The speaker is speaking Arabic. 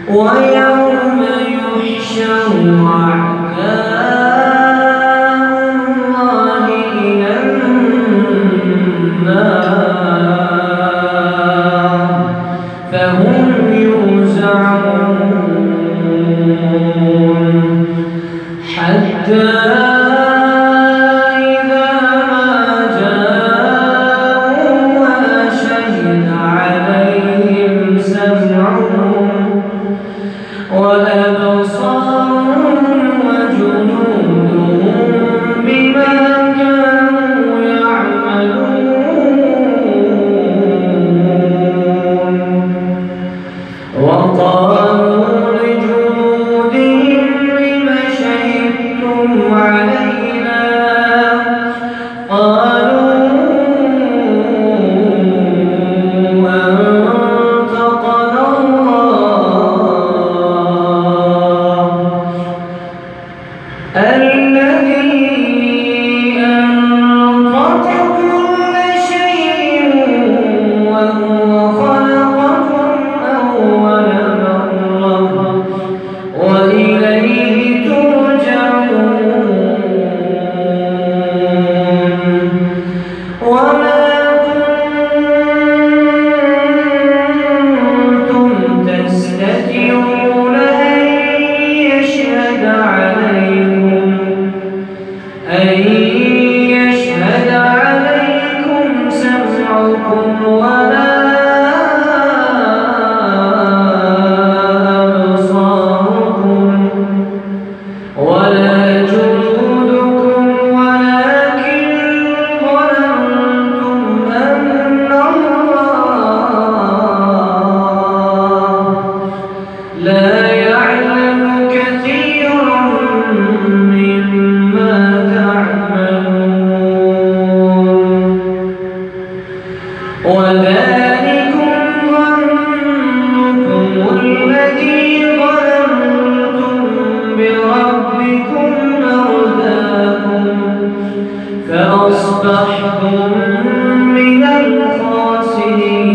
ويوم يحشر أعداء الله إلى النار فهم يوزعون حتى وأبصارهم وجنودهم بما كانوا يعملون وقالوا لجنودهم لم شهدتم علينا قالوا الذي أنطق كل شيء وهو خلقكم أول مرة وإليه ترجعون وما كنتم تستترون أن يشهد عليكم سمعكم ولا أبصاركم ولا جلودكم ولكن ظننتم أن الله لا يعلم كثيرا مما وذلكم ظنكم الذي ظننتم بربكم أرداكم فأصبحتم من الخاسرين